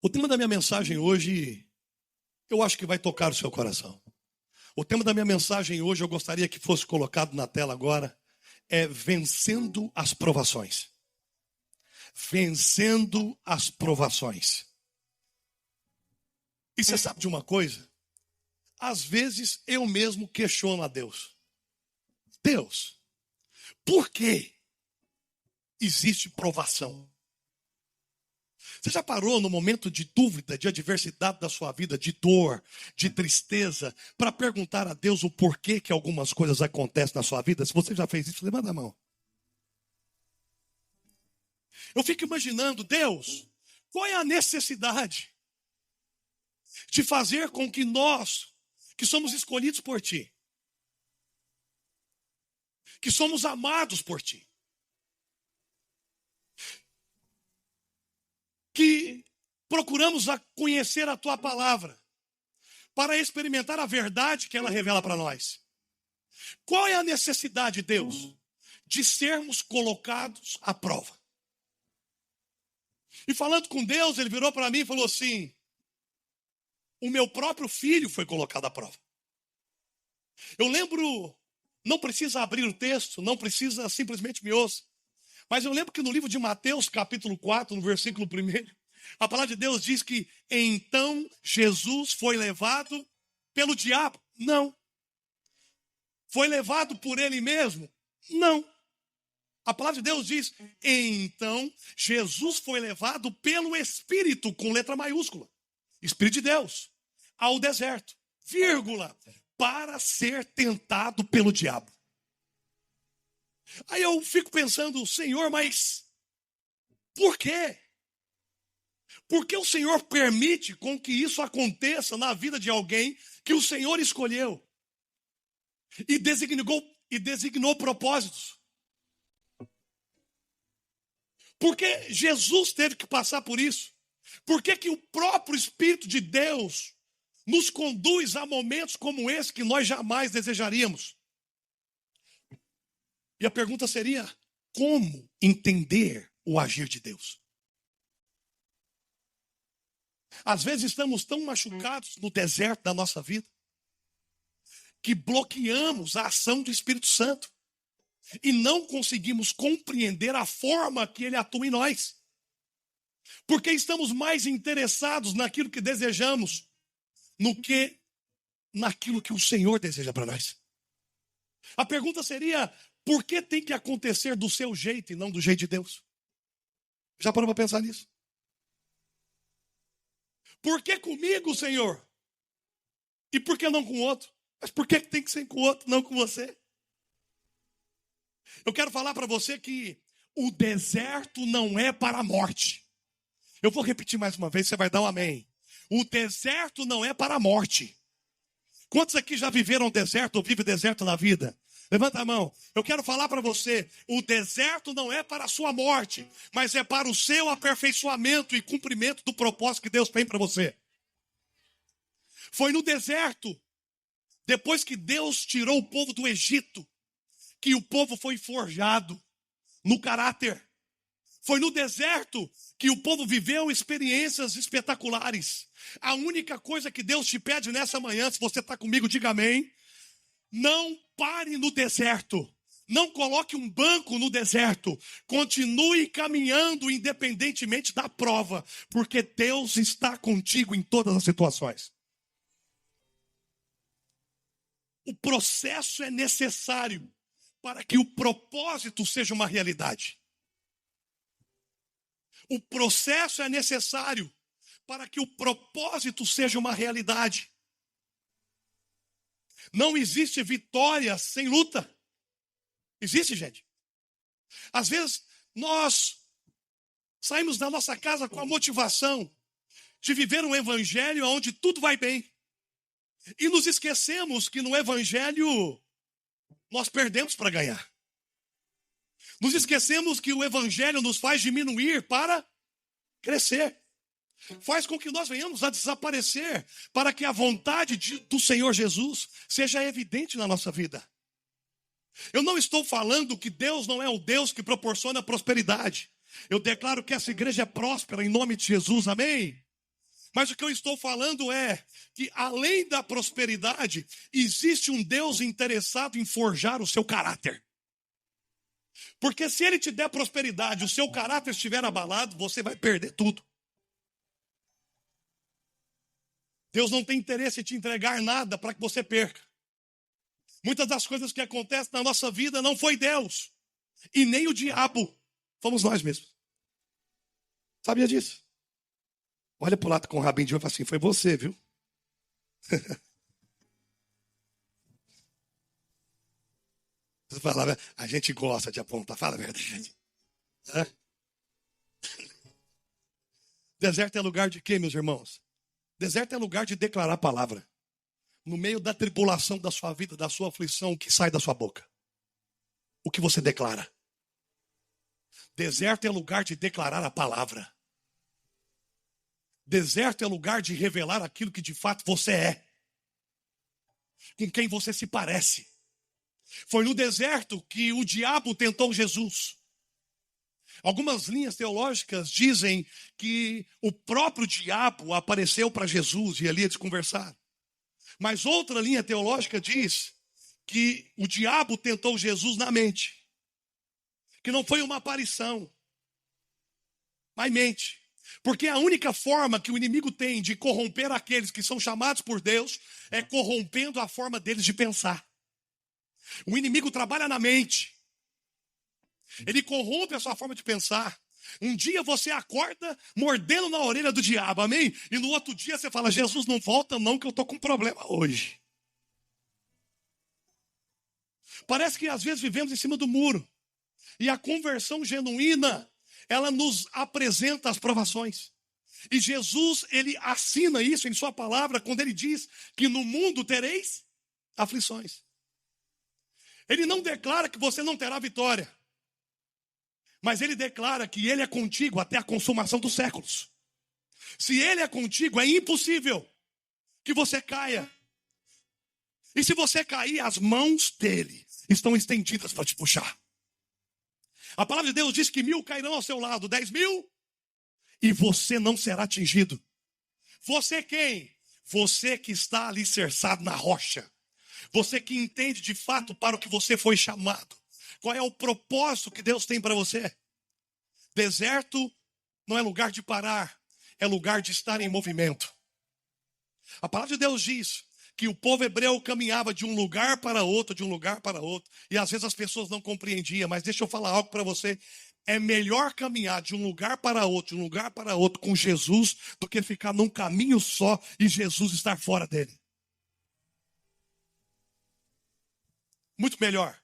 O tema da minha mensagem hoje, eu acho que vai tocar o seu coração. O tema da minha mensagem hoje, eu gostaria que fosse colocado na tela agora, é vencendo as provações. Vencendo as provações. E você sabe de uma coisa? Às vezes eu mesmo questiono a Deus. Deus, por que existe provação? Você já parou no momento de dúvida, de adversidade da sua vida, de dor, de tristeza, para perguntar a Deus o porquê que algumas coisas acontecem na sua vida? Se você já fez isso, levanta a mão. Eu fico imaginando, Deus, qual é a necessidade de fazer com que nós, que somos escolhidos por Ti, que somos amados por Ti, que procuramos conhecer a Tua palavra para experimentar a verdade que ela revela para nós. Qual é a necessidade, Deus, de sermos colocados à prova? E falando com Deus, ele virou para mim e falou assim: o meu próprio filho foi colocado à prova. Eu lembro, não precisa abrir o texto, não precisa, simplesmente me ouça. Mas eu lembro que no livro de Mateus, capítulo 4, no versículo 1, a palavra de Deus diz que então Jesus foi levado pelo diabo. Não. Foi levado por ele mesmo? Não. A palavra de Deus diz, então Jesus foi levado pelo Espírito, com letra maiúscula. Espírito de Deus, ao deserto, vírgula, para ser tentado pelo diabo. Aí eu fico pensando, Senhor, mas por quê? Por que o Senhor permite com que isso aconteça na vida de alguém que o Senhor escolheu e designou propósitos? Por que Jesus teve que passar por isso? Por que o próprio Espírito de Deus nos conduz a momentos como esse que nós jamais desejaríamos? E a pergunta seria, como entender o agir de Deus? Às vezes estamos tão machucados no deserto da nossa vida que bloqueamos a ação do Espírito Santo e não conseguimos compreender a forma que ele atua em nós. Porque estamos mais interessados naquilo que desejamos do que naquilo que o Senhor deseja para nós. A pergunta seria, por que tem que acontecer do seu jeito e não do jeito de Deus? Já parou para pensar nisso? Por que comigo, Senhor? E por que não com o outro? Mas por que tem que ser com o outro, não com você? Eu quero falar para você que o deserto não é para a morte. Eu vou repetir mais uma vez, você vai dar um amém. O deserto não é para a morte. Quantos aqui já viveram deserto ou vivem deserto na vida? Levanta a mão. Eu quero falar para você, o deserto não é para a sua morte, mas é para o seu aperfeiçoamento e cumprimento do propósito que Deus tem para você. Foi no deserto, depois que Deus tirou o povo do Egito, que o povo foi forjado no caráter. Foi no deserto que o povo viveu experiências espetaculares. A única coisa que Deus te pede nessa manhã, se você está comigo, diga amém. Não pare no deserto. Não coloque um banco no deserto. Continue caminhando independentemente da prova, porque Deus está contigo em todas as situações. O processo é necessário para que o propósito seja uma realidade. O processo é necessário para que o propósito seja uma realidade. Não existe vitória sem luta. Existe, gente? Às vezes, nós saímos da nossa casa com a motivação de viver um evangelho onde tudo vai bem. E nos esquecemos que no evangelho nós perdemos para ganhar. Nos esquecemos que o evangelho nos faz diminuir para crescer. Faz com que nós venhamos a desaparecer para que a vontade do Senhor Jesus seja evidente na nossa vida. Eu não estou falando que Deus não é o Deus que proporciona prosperidade. Eu declaro que essa igreja é próspera em nome de Jesus, amém? Mas o que eu estou falando é que, além da prosperidade, existe um Deus interessado em forjar o seu caráter. Porque se ele te der prosperidade, o seu caráter estiver abalado, você vai perder tudo. Deus não tem interesse em te entregar nada para que você perca. Muitas das coisas que acontecem na nossa vida não foi Deus. E nem o diabo. Fomos nós mesmos. Sabia disso? Olha para o lado com o rabinho de olho e fala assim, foi você, viu? Você fala, a gente gosta de apontar, fala a verdade. Hã? Deserto é lugar de quê, meus irmãos? Deserto é lugar de declarar a palavra. No meio da tribulação da sua vida, da sua aflição, o que sai da sua boca? O que você declara? Deserto é lugar de declarar a palavra. Deserto é lugar de revelar aquilo que de fato você é. Com quem você se parece. Foi no deserto que o diabo tentou Jesus. Algumas linhas teológicas dizem que o próprio diabo apareceu para Jesus e ali eles conversaram. Mas outra linha teológica diz que o diabo tentou Jesus na mente. Que não foi uma aparição, mas mente. Porque a única forma que o inimigo tem de corromper aqueles que são chamados por Deus é corrompendo a forma deles de pensar. O inimigo trabalha na mente. Ele corrompe a sua forma de pensar. Um dia você acorda mordendo na orelha do diabo, amém? E no outro dia você fala, Jesus, não volta não, que eu estou com um problema hoje. Parece que às vezes vivemos em cima do muro. E a conversão genuína, ela nos apresenta as provações. E Jesus, ele assina isso em sua palavra, quando ele diz que no mundo tereis aflições. Ele não declara que você não terá vitória. Mas ele declara que ele é contigo até a consumação dos séculos. Se ele é contigo, é impossível que você caia. E se você cair, as mãos dele estão estendidas para te puxar. A palavra de Deus diz que 1000 cairão ao seu lado, 10.000, e você não será atingido. Você quem? Você que está alicerçado na rocha. Você que entende de fato para o que você foi chamado. Qual é o propósito que Deus tem para você? Deserto não é lugar de parar, é lugar de estar em movimento. A palavra de Deus diz que o povo hebreu caminhava de um lugar para outro, de um lugar para outro. E às vezes as pessoas não compreendiam, mas deixa eu falar algo para você. É melhor caminhar de um lugar para outro, de um lugar para outro com Jesus, do que ficar num caminho só e Jesus estar fora dele. Muito melhor.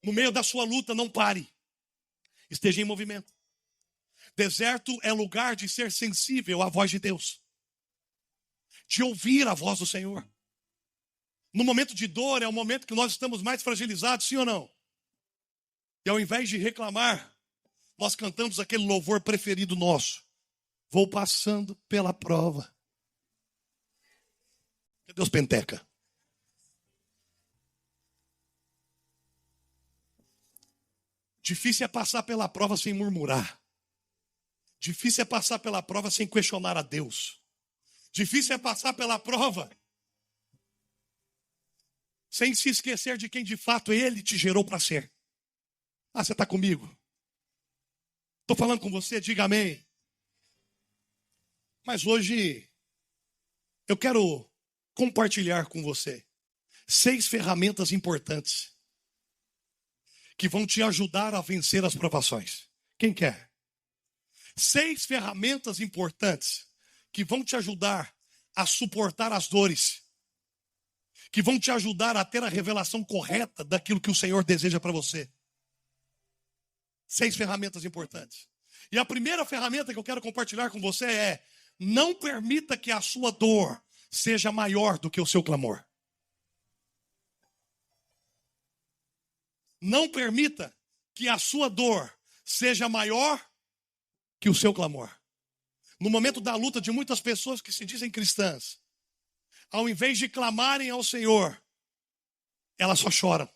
No meio da sua luta, não pare. Esteja em movimento. Deserto é lugar de ser sensível à voz de Deus. De ouvir a voz do Senhor. No momento de dor, é o momento que nós estamos mais fragilizados, sim ou não? E ao invés de reclamar, nós cantamos aquele louvor preferido nosso. Vou passando pela prova. Cadê os penteca? Difícil é passar pela prova sem murmurar. Difícil é passar pela prova sem questionar a Deus. Difícil é passar pela prova sem se esquecer de quem de fato Ele te gerou para ser. Ah, você está comigo? Estou falando com você, diga amém. Mas hoje eu quero compartilhar com você 6 ferramentas importantes que vão te ajudar a vencer as provações. Quem quer? 6 ferramentas importantes que vão te ajudar a suportar as dores, que vão te ajudar a ter a revelação correta daquilo que o Senhor deseja para você. 6 ferramentas importantes. E a primeira ferramenta que eu quero compartilhar com você é: não permita que a sua dor seja maior do que o seu clamor. Não permita que a sua dor seja maior que o seu clamor. No momento da luta de muitas pessoas que se dizem cristãs, ao invés de clamarem ao Senhor, elas só choram.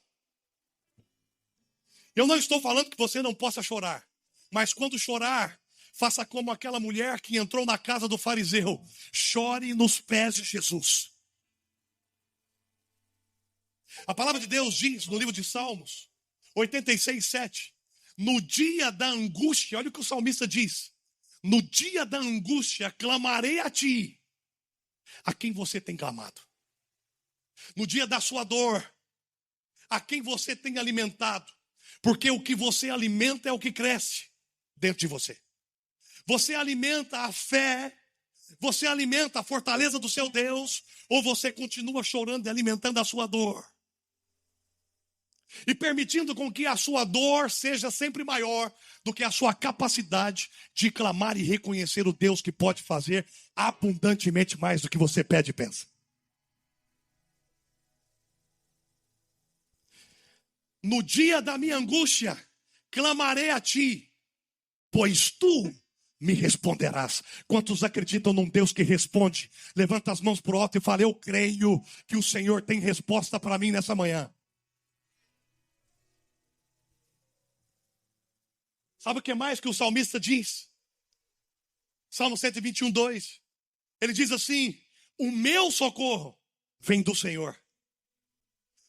Eu não estou falando que você não possa chorar, mas quando chorar, Faça como aquela mulher que entrou na casa do fariseu. Chore nos pés de Jesus. A palavra de Deus diz no livro de Salmos 86:7. No dia da angústia, olha o que o salmista diz. No dia da angústia, clamarei a ti. A quem você tem clamado? No dia da sua dor, a quem você tem alimentado? Porque o que você alimenta é o que cresce dentro de você. Você alimenta a fé, você alimenta a fortaleza do seu Deus, ou você continua chorando e alimentando a sua dor? E permitindo com que a sua dor seja sempre maior do que a sua capacidade de clamar e reconhecer o Deus que pode fazer abundantemente mais do que você pede e pensa. No dia da minha angústia, clamarei a ti, pois tu me responderás. Quantos acreditam num Deus que responde? Levanta as mãos para o alto e fala: eu creio que o Senhor tem resposta para mim nessa manhã. Sabe o que mais que o salmista diz? Salmo 121:2. Ele diz assim: o meu socorro vem do Senhor.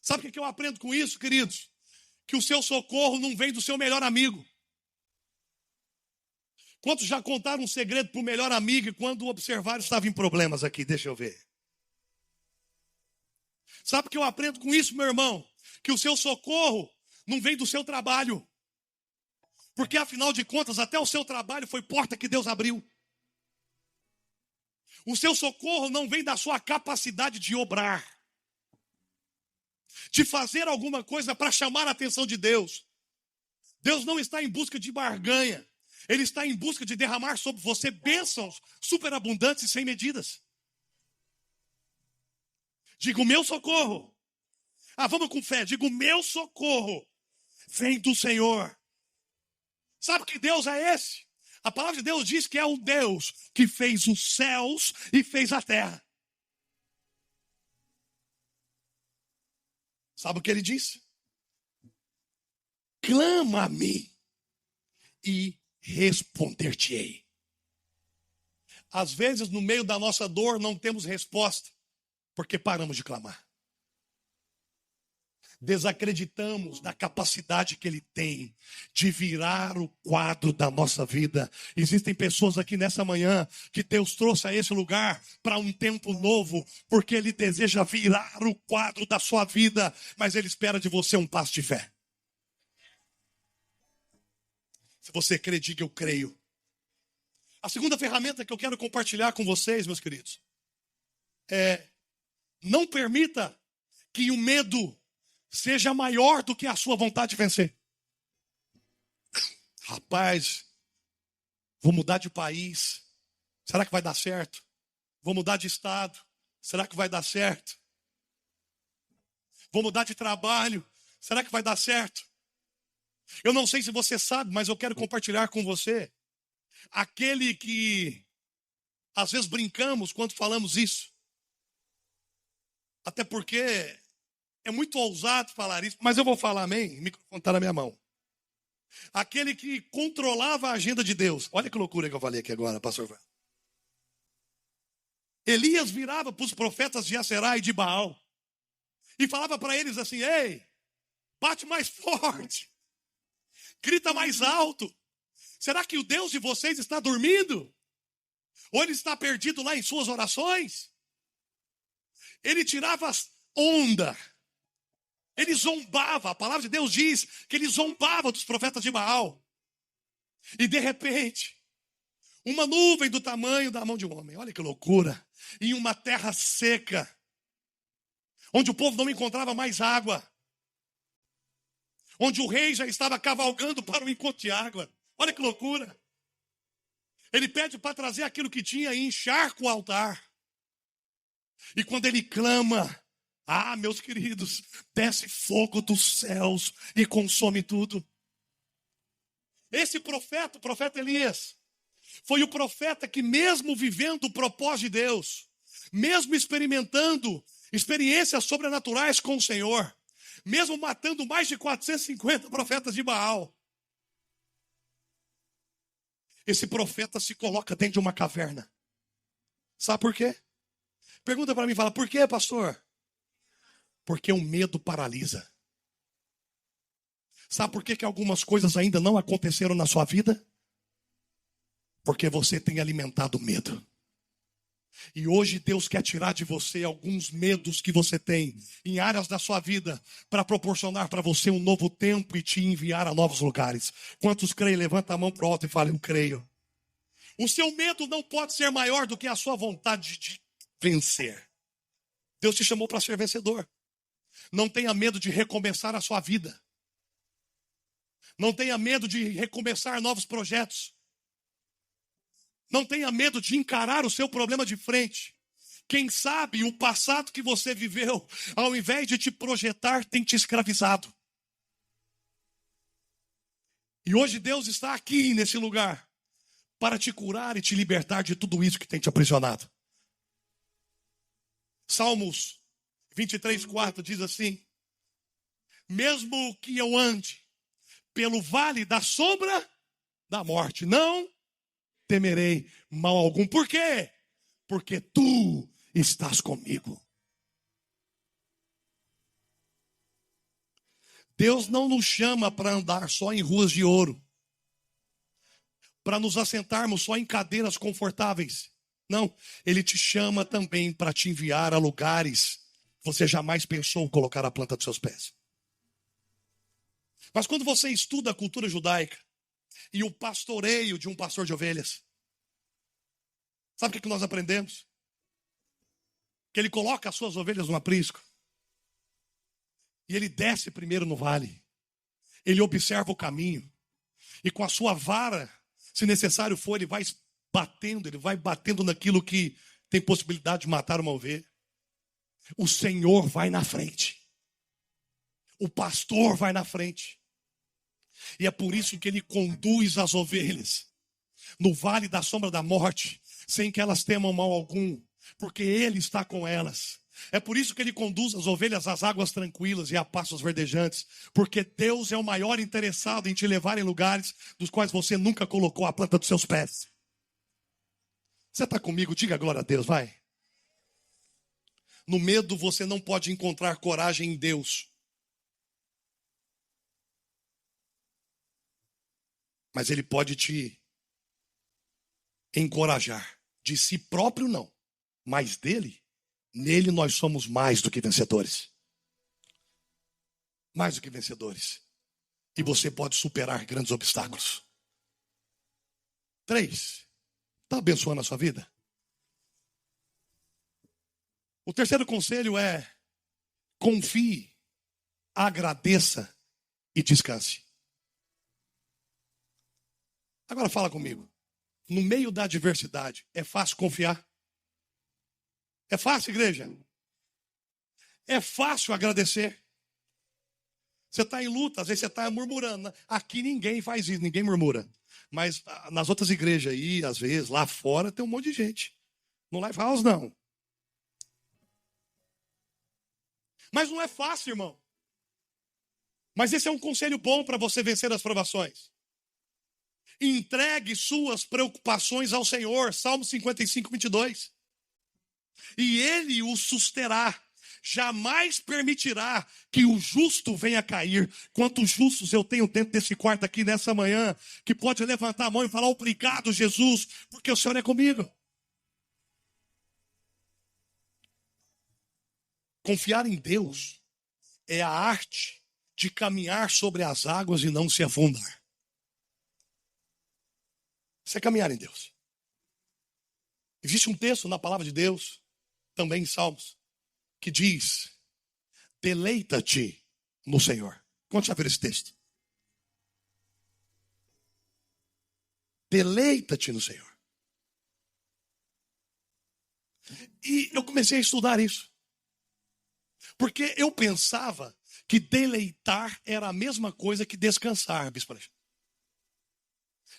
Sabe o que eu aprendo com isso, queridos? Que o seu socorro não vem do seu melhor amigo. Quantos já contaram um segredo para o melhor amigo e quando observaram estava em problemas aqui? Deixa eu ver. Sabe o que eu aprendo com isso, meu irmão? Que o seu socorro não vem do seu trabalho. Porque afinal de contas, até o seu trabalho foi porta que Deus abriu. O seu socorro não vem da sua capacidade de obrar, de fazer alguma coisa para chamar a atenção de Deus. Deus não está em busca de barganha. Ele está em busca de derramar sobre você bênçãos superabundantes e sem medidas. Diga: o meu socorro. Vamos com fé. Diga: o meu socorro vem do Senhor. Sabe que Deus é esse? A palavra de Deus diz que é o Deus que fez os céus e fez a terra. Sabe o que ele disse? Clama-me e responder-te-ei. Às vezes, no meio da nossa dor, não temos resposta, porque paramos de clamar. Desacreditamos da capacidade que Ele tem de virar o quadro da nossa vida. Existem pessoas aqui nessa manhã que Deus trouxe a esse lugar para um tempo novo, porque Ele deseja virar o quadro da sua vida, mas Ele espera de você um passo de fé. Se você crê, diga: eu creio. A segunda ferramenta que eu quero compartilhar com vocês, meus queridos, é: não permita que o medo seja maior do que a sua vontade de vencer. Rapaz, vou mudar de país. Será que vai dar certo? Vou mudar de estado. Será que vai dar certo? Vou mudar de trabalho. Será que vai dar certo? Eu não sei se você sabe, mas eu quero compartilhar com você. Aquele que às vezes brincamos quando falamos isso. Até porque é muito ousado falar isso, mas eu vou falar, amém? O microfone está na minha mão. Aquele que controlava a agenda de Deus. Olha que loucura que eu falei aqui agora, pastor Val. Elias virava para os profetas de Aserá e de Baal e falava para eles assim: ei, bate mais forte, grita mais alto. Será que o Deus de vocês está dormindo? Ou ele está perdido lá em suas orações? Ele tirava onda. Ele zombava. A palavra de Deus diz que ele zombava dos profetas de Baal. E de repente, uma nuvem do tamanho da mão de um homem. Olha que loucura. Em uma terra seca, onde o povo não encontrava mais água. Onde o rei já estava cavalgando para o encontro de água. Olha que loucura. Ele pede para trazer aquilo que tinha e encharca o altar. E quando ele clama, meus queridos, desce fogo dos céus e consome tudo. Esse profeta, o profeta Elias, foi o profeta que, mesmo vivendo o propósito de Deus, mesmo experimentando experiências sobrenaturais com o Senhor, mesmo matando mais de 450 profetas de Baal, esse profeta se coloca dentro de uma caverna. Sabe por quê? Pergunta para mim, fala, por quê, pastor? Porque o medo paralisa. Sabe por que algumas coisas ainda não aconteceram na sua vida? Porque você tem alimentado medo. E hoje Deus quer tirar de você alguns medos que você tem em áreas da sua vida para proporcionar para você um novo tempo e te enviar a novos lugares. Quantos creem? Levanta a mão para o alto e fala, eu creio. O seu medo não pode ser maior do que a sua vontade de vencer. Deus te chamou para ser vencedor. Não tenha medo de recomeçar a sua vida. Não tenha medo de recomeçar novos projetos. Não tenha medo de encarar o seu problema de frente. Quem sabe o passado que você viveu, ao invés de te projetar, tem te escravizado. E hoje Deus está aqui nesse lugar para te curar e te libertar de tudo isso que tem te aprisionado. Salmos 23:4 diz assim: mesmo que eu ande pelo vale da sombra da morte, não temerei mal algum. Por quê? Porque tu estás comigo. Deus não nos chama para andar só em ruas de ouro, para nos assentarmos só em cadeiras confortáveis. Não, Ele te chama também para te enviar a lugares que você jamais pensou colocar a planta dos seus pés. Mas quando você estuda a cultura judaica e o pastoreio de um pastor de ovelhas, sabe o que nós aprendemos? Que ele coloca as suas ovelhas no aprisco e ele desce primeiro no vale. Ele observa o caminho e com a sua vara, se necessário for, ele vai batendo naquilo que tem possibilidade de matar uma ovelha. O Senhor vai na frente. O pastor vai na frente. E é por isso que ele conduz as ovelhas no vale da sombra da morte, sem que elas temam mal algum, porque ele está com elas. É por isso que ele conduz as ovelhas às águas tranquilas e a pastos verdejantes, porque Deus é o maior interessado em te levar em lugares dos quais você nunca colocou a planta dos seus pés. Você está comigo? Diga glória a Deus, vai. No medo você não pode encontrar coragem em Deus. Mas ele pode te encorajar. De si próprio não, mas nele nós somos mais do que vencedores. Mais do que vencedores. E você pode superar grandes obstáculos. 3. Está abençoando a sua vida? O terceiro conselho é: confie, agradeça e descanse. Agora fala comigo. No meio da adversidade, é fácil confiar? É fácil, igreja? É fácil agradecer? Você está em luta, às vezes você está murmurando. Aqui ninguém faz isso, ninguém murmura. Mas nas outras igrejas aí, às vezes, lá fora, tem um monte de gente. No Life House, não. Mas não é fácil, irmão. Mas esse é um conselho bom para você vencer as provações. Entregue suas preocupações ao Senhor, Salmo 55:22. E Ele o susterá. Jamais permitirá que o justo venha cair. Quantos justos eu tenho dentro desse quarto aqui nessa manhã, que pode levantar a mão e falar: obrigado, Jesus, porque o Senhor é comigo. Confiar em Deus é a arte de caminhar sobre as águas e não se afundar. Isso é caminhar em Deus. Existe um texto na palavra de Deus, também em Salmos, que diz: deleita-te no Senhor. Quantos já viram esse texto? Deleita-te no Senhor. E eu comecei a estudar isso. Porque eu pensava que deleitar era a mesma coisa que descansar, Bispo Alexandre.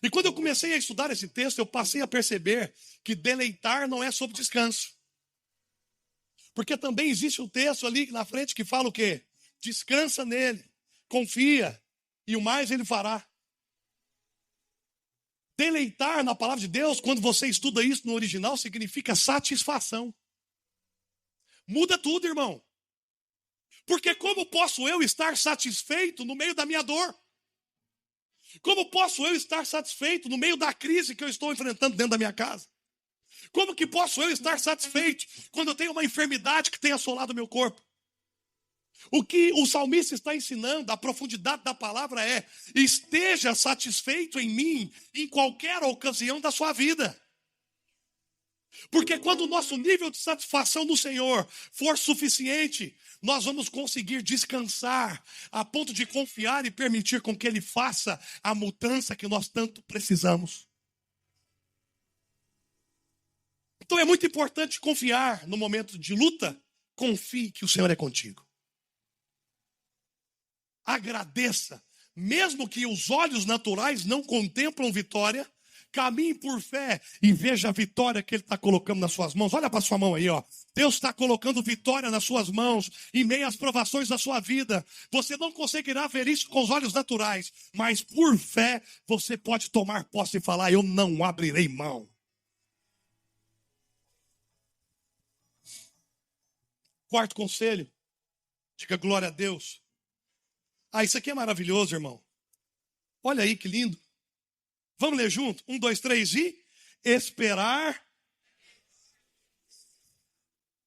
E quando eu comecei a estudar esse texto, eu passei a perceber que deleitar não é sobre descanso. Porque também existe um texto ali na frente que fala o quê? Descansa nele, confia, e o mais ele fará. Deleitar na palavra de Deus, quando você estuda isso no original, significa satisfação. Muda tudo, irmão. Porque como posso eu estar satisfeito no meio da minha dor? Como posso eu estar satisfeito no meio da crise que eu estou enfrentando dentro da minha casa? Como que posso eu estar satisfeito quando eu tenho uma enfermidade que tem assolado o meu corpo? O que o salmista está ensinando, a profundidade da palavra é: esteja satisfeito em mim em qualquer ocasião da sua vida. Porque quando o nosso nível de satisfação no Senhor for suficiente, nós vamos conseguir descansar a ponto de confiar e permitir com que Ele faça a mudança que nós tanto precisamos. Então é muito importante confiar no momento de luta. Confie que o Senhor é contigo. Agradeça, mesmo que os olhos naturais não contemplam vitória, caminhe por fé e veja a vitória que Ele está colocando nas suas mãos. Olha para a sua mão aí, ó. Deus está colocando vitória nas suas mãos, em meio às provações da sua vida. Você não conseguirá ver isso com os olhos naturais, mas por fé você pode tomar posse e falar: eu não abrirei mão. Quarto conselho, diga glória a Deus. Isso aqui é maravilhoso, irmão. Olha aí que lindo. Vamos ler junto? 1, 2, 3 e esperar.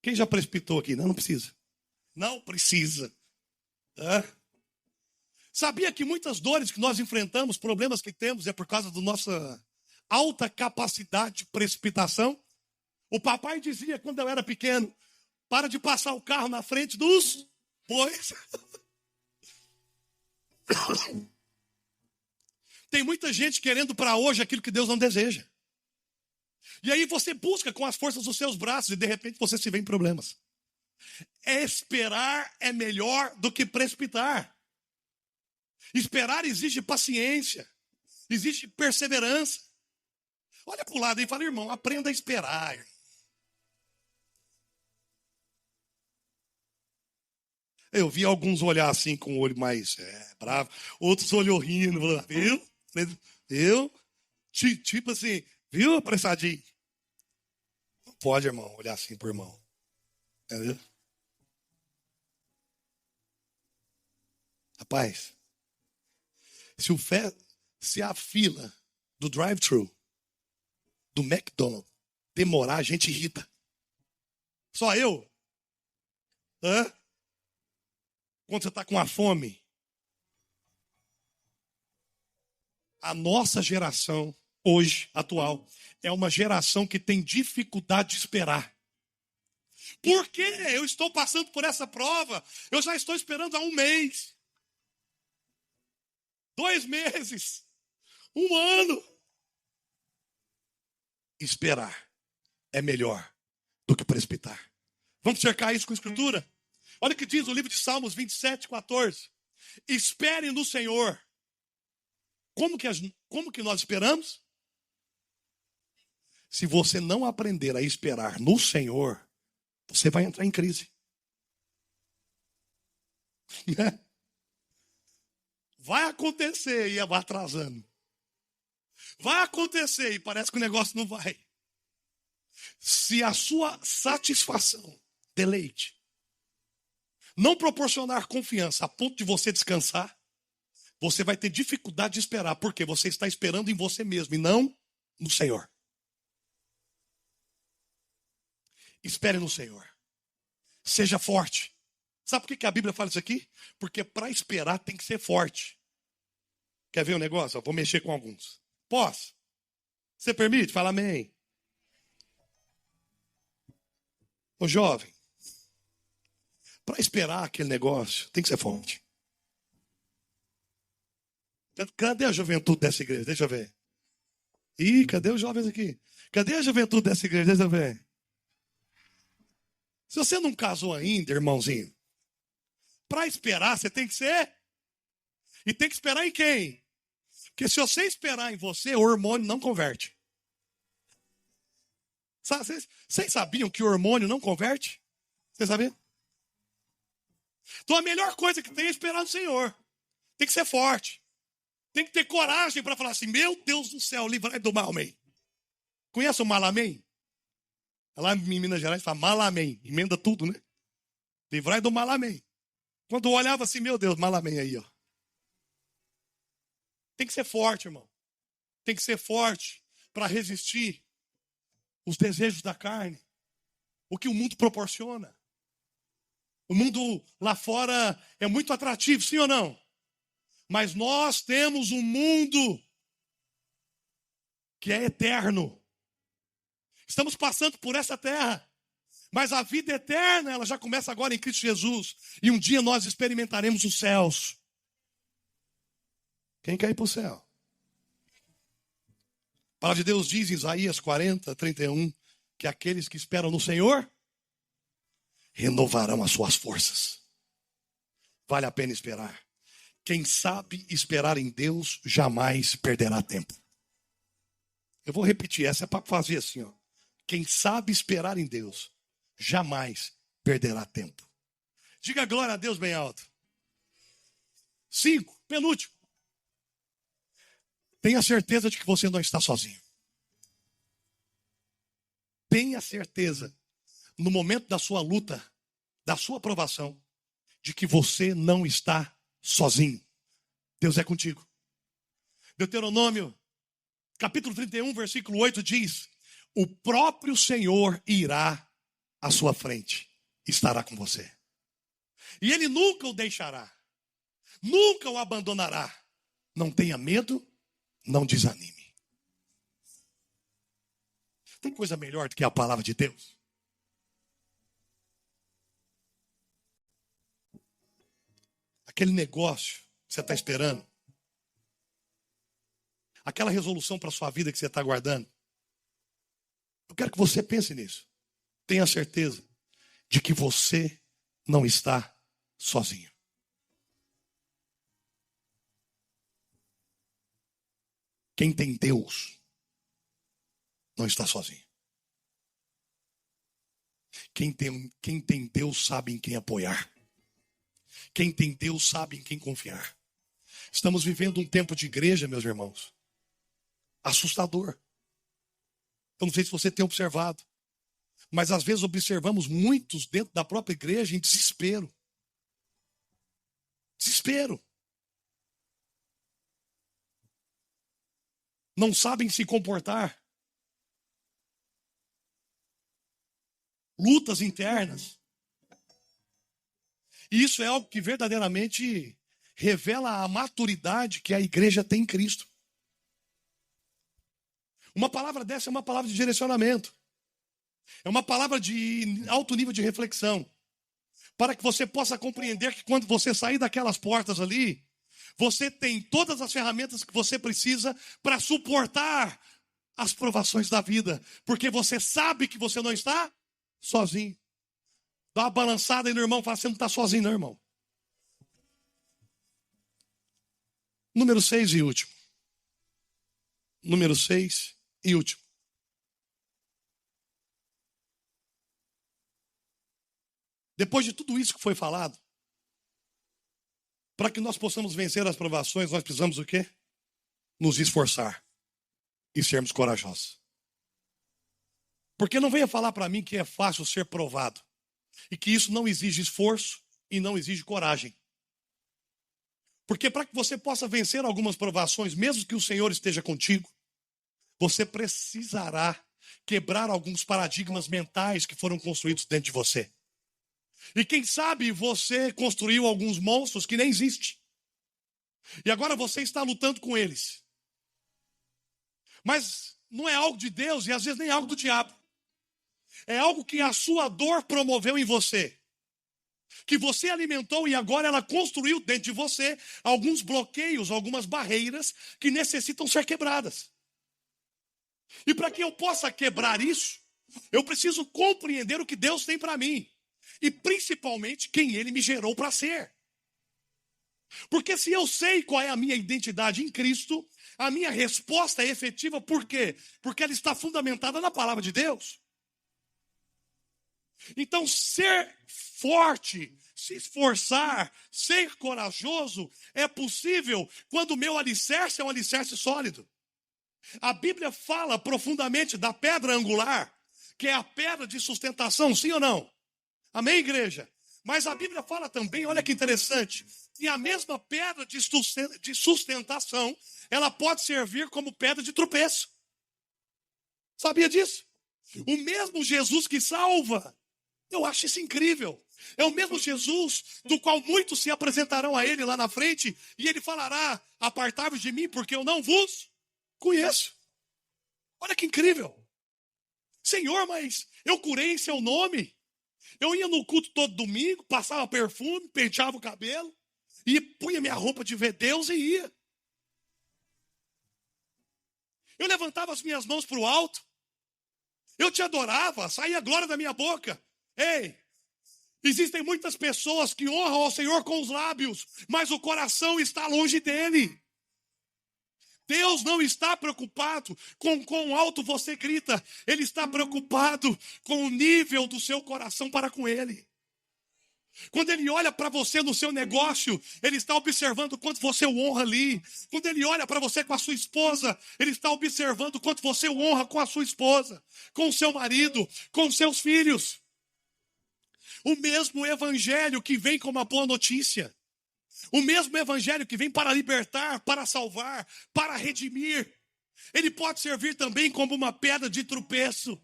Quem já precipitou aqui? Não precisa. Não precisa. Sabia que muitas dores que nós enfrentamos, problemas que temos, é por causa da nossa alta capacidade de precipitação? O papai dizia quando eu era pequeno: para de passar o carro na frente dos bois. Tem muita gente querendo para hoje aquilo que Deus não deseja. E aí você busca com as forças dos seus braços e de repente você se vê em problemas. Esperar é melhor do que precipitar. Esperar exige paciência, exige perseverança. Olha para o lado e fala: irmão, aprenda a esperar. Eu vi alguns olhar assim com o olho mais bravo, outros olhou rindo, viu? Tipo assim, viu, apressadinho? Não pode, irmão, olhar assim pro irmão. Entendeu? Rapaz, se a fila do drive-thru do McDonald's demorar, a gente irrita. Só eu? Quando você está com a fome, a nossa geração, hoje, atual, é uma geração que tem dificuldade de esperar. Por quê? Eu estou passando por essa prova, eu já estou esperando há 1 mês, 2 meses, 1 ano. Esperar é melhor do que precipitar. Vamos cercar isso com a Escritura? Olha o que diz o livro de Salmos 27, 14. Espere no Senhor. Como que nós esperamos? Se você não aprender a esperar no Senhor, você vai entrar em crise. Vai acontecer e vai atrasando. Vai acontecer e parece que o negócio não vai. Se a sua satisfação, deleite, não proporcionar confiança a ponto de você descansar, você vai ter dificuldade de esperar, porque você está esperando em você mesmo e não no Senhor. Espere no Senhor. Seja forte. Sabe por que a Bíblia fala isso aqui? Porque para esperar tem que ser forte. Quer ver o negócio? Eu vou mexer com alguns. Posso? Você permite? Fala amém. Ô jovem, para esperar aquele negócio, tem que ser forte. Cadê a juventude dessa igreja? Deixa eu ver. Cadê os jovens aqui? Cadê a juventude dessa igreja? Deixa eu ver. Se você não casou ainda, irmãozinho, para esperar você tem que ser. E tem que esperar em quem? Porque se você esperar em você, o hormônio não converte. Vocês sabiam que o hormônio não converte? Vocês sabiam? Então a melhor coisa que tem é esperar no Senhor. Tem que ser forte. Tem que ter coragem para falar assim: meu Deus do céu, livrai do mal, amém. Conhece o malamém? Lá em Minas Gerais fala malamém, emenda tudo, né? Livrai do malamém. Quando eu olhava assim, meu Deus, malamém aí, ó. Tem que ser forte, irmão. Tem que ser forte para resistir os desejos da carne, o que o mundo proporciona. O mundo lá fora é muito atrativo, sim ou não? Mas nós temos um mundo que é eterno. Estamos passando por essa terra, mas a vida eterna, ela já começa agora em Cristo Jesus. E um dia nós experimentaremos os céus. Quem quer ir para o céu? A palavra de Deus diz em Isaías 40, 31, que aqueles que esperam no Senhor renovarão as suas forças. Vale a pena esperar. Quem sabe esperar em Deus jamais perderá tempo. Eu vou repetir, essa é para fazer assim, ó. Quem sabe esperar em Deus jamais perderá tempo. Diga glória a Deus bem alto. 5, penúltimo. Tenha certeza de que você não está sozinho. Tenha certeza, no momento da sua luta, da sua provação, de que você não está sozinho. Deus é contigo. Deuteronômio, capítulo 31, versículo 8 diz: o próprio Senhor irá à sua frente, estará com você. E Ele nunca o deixará, nunca o abandonará. Não tenha medo, não desanime. Tem coisa melhor do que a palavra de Deus? Aquele negócio que você está esperando, aquela resolução para a sua vida que você está aguardando. Eu quero que você pense nisso. Tenha certeza de que você não está sozinho. Quem tem Deus não está sozinho. Quem tem Deus sabe em quem apoiar. Quem tem Deus sabe em quem confiar. Estamos vivendo um tempo de igreja, meus irmãos, assustador. Eu não sei se você tem observado, mas às vezes observamos muitos dentro da própria igreja em desespero. Desespero. Não sabem se comportar. Lutas internas. E isso é algo que verdadeiramente revela a maturidade que a igreja tem em Cristo. Uma palavra dessa é uma palavra de direcionamento. É uma palavra de alto nível de reflexão. Para que você possa compreender que quando você sair daquelas portas ali, você tem todas as ferramentas que você precisa para suportar as provações da vida. Porque você sabe que você não está sozinho. Dá uma balançada aí no irmão e fala: você não está sozinho não, irmão. Número 6 e último. Número 6 e último. Depois de tudo isso que foi falado, para que nós possamos vencer as provações, nós precisamos o quê? Nos esforçar e sermos corajosos. Porque não venha falar para mim que é fácil ser provado e que isso não exige esforço e não exige coragem. Porque para que você possa vencer algumas provações, mesmo que o Senhor esteja contigo, você precisará quebrar alguns paradigmas mentais que foram construídos dentro de você. E quem sabe você construiu alguns monstros que nem existem. E agora você está lutando com eles. Mas não é algo de Deus e às vezes nem algo do diabo. É algo que a sua dor promoveu em você. Que você alimentou e agora ela construiu dentro de você alguns bloqueios, algumas barreiras que necessitam ser quebradas. E para que eu possa quebrar isso, eu preciso compreender o que Deus tem para mim. E principalmente quem Ele me gerou para ser. Porque se eu sei qual é a minha identidade em Cristo, a minha resposta é efetiva. Por quê? Porque ela está fundamentada na palavra de Deus. Então, ser forte, se esforçar, ser corajoso é possível quando o meu alicerce é um alicerce sólido. A Bíblia fala profundamente da pedra angular, que é a pedra de sustentação, sim ou não? Amém, igreja? Mas a Bíblia fala também, olha que interessante, que a mesma pedra de sustentação, ela pode servir como pedra de tropeço. Sabia disso? O mesmo Jesus que salva, eu acho isso incrível. É o mesmo Jesus do qual muitos se apresentarão a ele lá na frente, e ele falará: apartai-vos de mim, porque eu não vos conheço. Olha que incrível. Senhor, mas eu curei em seu nome. Eu ia no culto todo domingo, passava perfume, penteava o cabelo, e punha minha roupa de ver Deus e ia. Eu levantava as minhas mãos para o alto. Eu te adorava, saía a glória da minha boca. Ei, existem muitas pessoas que honram ao Senhor com os lábios, mas o coração está longe dele. Deus não está preocupado com quão alto você grita. Ele está preocupado com o nível do seu coração para com ele. Quando ele olha para você no seu negócio, ele está observando quanto você o honra ali. Quando ele olha para você com a sua esposa, ele está observando quanto você o honra com a sua esposa, com o seu marido, com os seus filhos. O mesmo evangelho que vem como uma boa notícia. O mesmo evangelho que vem para libertar, para salvar, para redimir. Ele pode servir também como uma pedra de tropeço.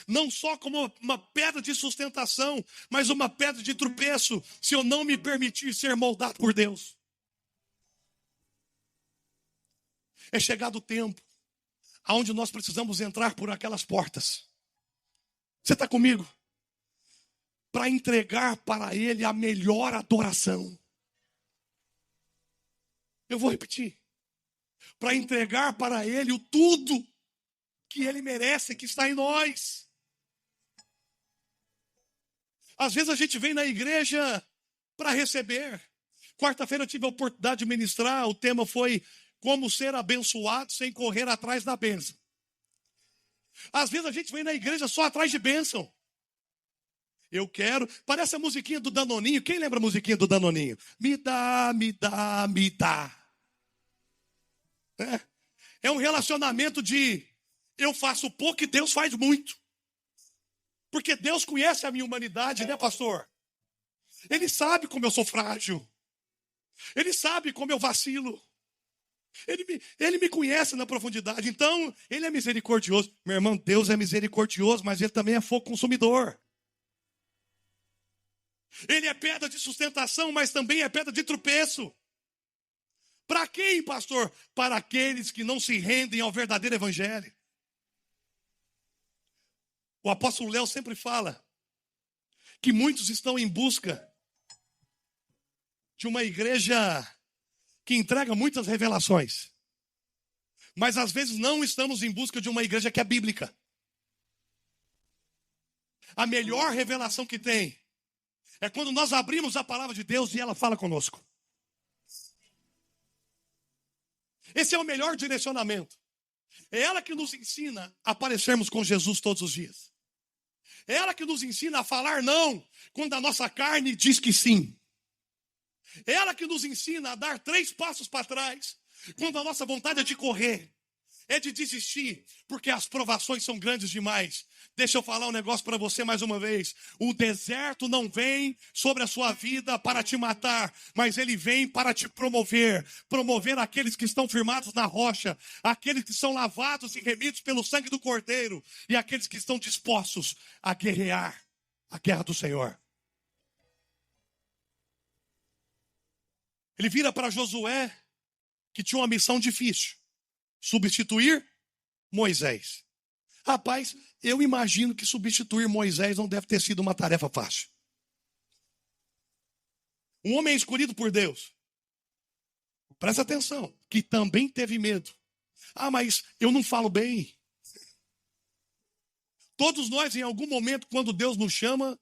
Não só como uma pedra de sustentação, mas uma pedra de tropeço, se eu não me permitir ser moldado por Deus. É chegado o tempo onde nós precisamos entrar por aquelas portas. Você está comigo? Para entregar para Ele a melhor adoração. Eu vou repetir. Para entregar para Ele o tudo que Ele merece, que está em nós. Às vezes a gente vem na igreja para receber. Quarta-feira eu tive a oportunidade de ministrar, o tema foi como ser abençoado sem correr atrás da bênção. Às vezes a gente vem na igreja só atrás de bênção. Eu quero, parece a musiquinha do Danoninho. Quem lembra a musiquinha do Danoninho? Me dá, me dá, me dá. É um relacionamento de eu faço pouco e Deus faz muito. Porque Deus conhece a minha humanidade, né, pastor? Ele sabe como eu sou frágil. Ele sabe como eu vacilo. Ele me conhece na profundidade. Então, Ele é misericordioso. Meu irmão, Deus é misericordioso, mas Ele também é fogo consumidor. Ele é pedra de sustentação, mas também é pedra de tropeço. Para quem, pastor? Para aqueles que não se rendem ao verdadeiro evangelho. O apóstolo Léo sempre fala que muitos estão em busca de uma igreja que entrega muitas revelações. Mas às vezes não estamos em busca de uma igreja que é bíblica. A melhor revelação que tem é quando nós abrimos a palavra de Deus e ela fala conosco. Esse é o melhor direcionamento. É ela que nos ensina a parecermos com Jesus todos os dias. É ela que nos ensina a falar não quando a nossa carne diz que sim. É ela que nos ensina a dar 3 passos para trás quando a nossa vontade é de correr, é de desistir, porque as provações são grandes demais. Deixa eu falar um negócio para você mais uma vez. O deserto não vem sobre a sua vida para te matar, mas ele vem para te promover. Promover aqueles que estão firmados na rocha, aqueles que são lavados e remidos pelo sangue do Cordeiro, e aqueles que estão dispostos a guerrear a guerra do Senhor. Ele vira para Josué, que tinha uma missão difícil: substituir Moisés. Rapaz, eu imagino que substituir Moisés não deve ter sido uma tarefa fácil. Um homem escolhido por Deus, presta atenção, que também teve medo. Ah, mas eu não falo bem. Todos nós, em algum momento, quando Deus nos chama,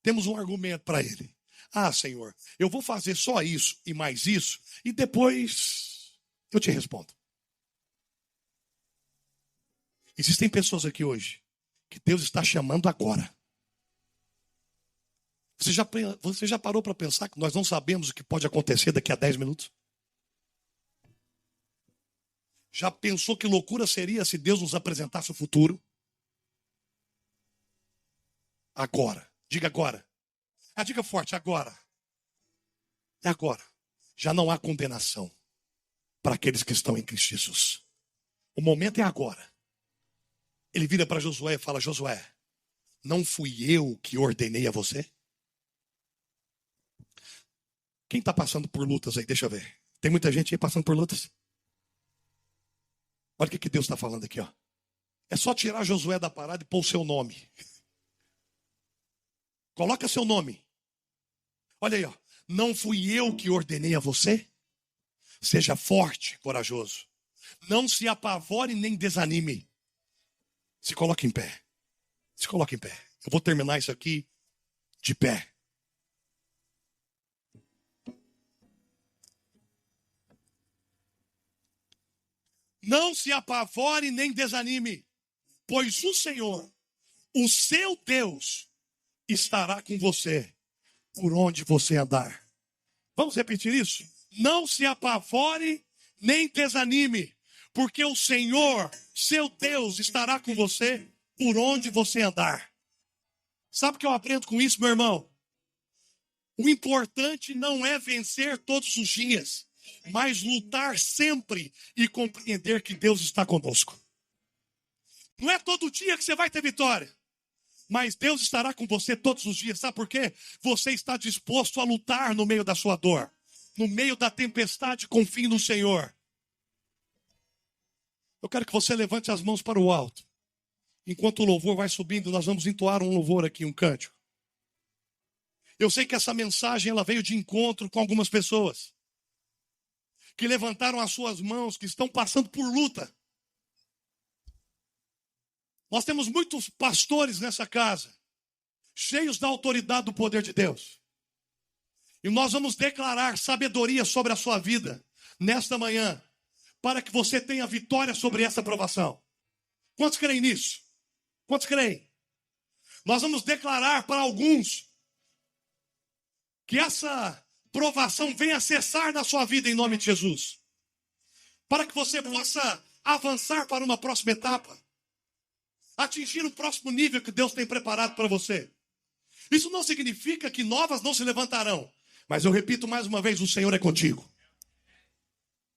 temos um argumento para Ele. Ah, Senhor, eu vou fazer só isso e mais isso, e depois eu te respondo. Existem pessoas aqui hoje que Deus está chamando agora. Você já parou para pensar que nós não sabemos o que pode acontecer daqui a 10 minutos? Já pensou que loucura seria se Deus nos apresentasse o futuro? Agora. Diga agora. Diga forte, agora. É agora. Já não há condenação para aqueles que estão em Cristo Jesus. O momento é agora. Ele vira para Josué e fala: Josué, não fui eu que ordenei a você? Quem está passando por lutas aí? Deixa eu ver. Tem muita gente aí passando por lutas? Olha o que Deus está falando aqui, ó. É só tirar Josué da parada e pôr o seu nome. Coloca seu nome. Olha aí, ó. Não fui eu que ordenei a você? Seja forte, corajoso. Não se apavore nem desanime. Se coloque em pé. Se coloque em pé. Eu vou terminar isso aqui de pé. Não se apavore nem desanime, pois o Senhor, o seu Deus, estará com você por onde você andar. Vamos repetir isso? Não se apavore nem desanime, porque o Senhor, seu Deus, estará com você por onde você andar. Sabe o que eu aprendo com isso, meu irmão? O importante não é vencer todos os dias, mas lutar sempre e compreender que Deus está conosco. Não é todo dia que você vai ter vitória, mas Deus estará com você todos os dias. Sabe por quê? Você está disposto a lutar no meio da sua dor. No meio da tempestade, confie no Senhor. Eu quero que você levante as mãos para o alto. Enquanto o louvor vai subindo, nós vamos entoar um louvor aqui, um cântico. Eu sei que essa mensagem ela veio de encontro com algumas pessoas que levantaram as suas mãos, que estão passando por luta. Nós temos muitos pastores nessa casa, cheios da autoridade do poder de Deus. E nós vamos declarar sabedoria sobre a sua vida nesta manhã, para que você tenha vitória sobre essa provação. Quantos creem nisso? Quantos creem? Nós vamos declarar para alguns que essa provação venha cessar na sua vida em nome de Jesus, para que você possa avançar para uma próxima etapa, atingir o próximo nível que Deus tem preparado para você. Isso não significa que novas não se levantarão, mas eu repito mais uma vez, o Senhor é contigo.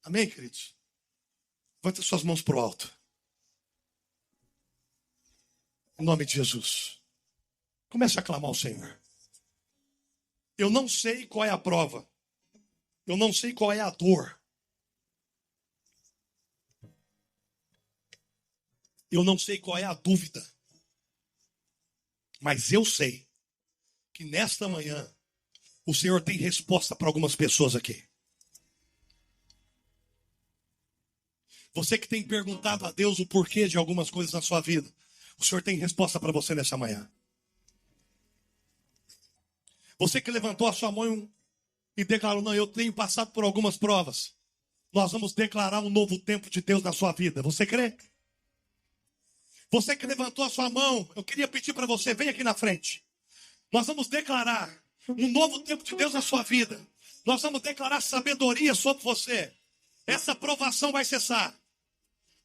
Amém, queridos? Levante suas mãos para o alto. Em nome de Jesus. Comece a clamar ao Senhor. Eu não sei qual é a prova. Eu não sei qual é a dor. Eu não sei qual é a dúvida. Mas eu sei que nesta manhã o Senhor tem resposta para algumas pessoas aqui. Você que tem perguntado a Deus o porquê de algumas coisas na sua vida, o Senhor tem resposta para você nessa manhã. Você que levantou a sua mão e declarou: não, eu tenho passado por algumas provas. Nós vamos declarar um novo tempo de Deus na sua vida. Você crê? Você que levantou a sua mão, eu queria pedir para você, vem aqui na frente. Nós vamos declarar um novo tempo de Deus na sua vida. Nós vamos declarar sabedoria sobre você. Essa provação vai cessar.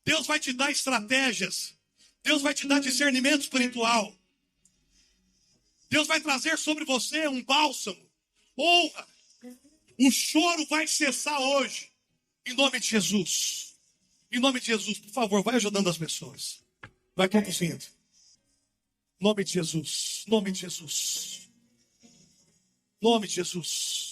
Deus vai te dar estratégias. Deus vai te dar discernimento espiritual. Deus vai trazer sobre você um bálsamo, honra. O choro vai cessar hoje. Em nome de Jesus. Em nome de Jesus, por favor, vai ajudando as pessoas. Vai conduzindo. Em nome de Jesus. Em nome de Jesus. Em nome de Jesus.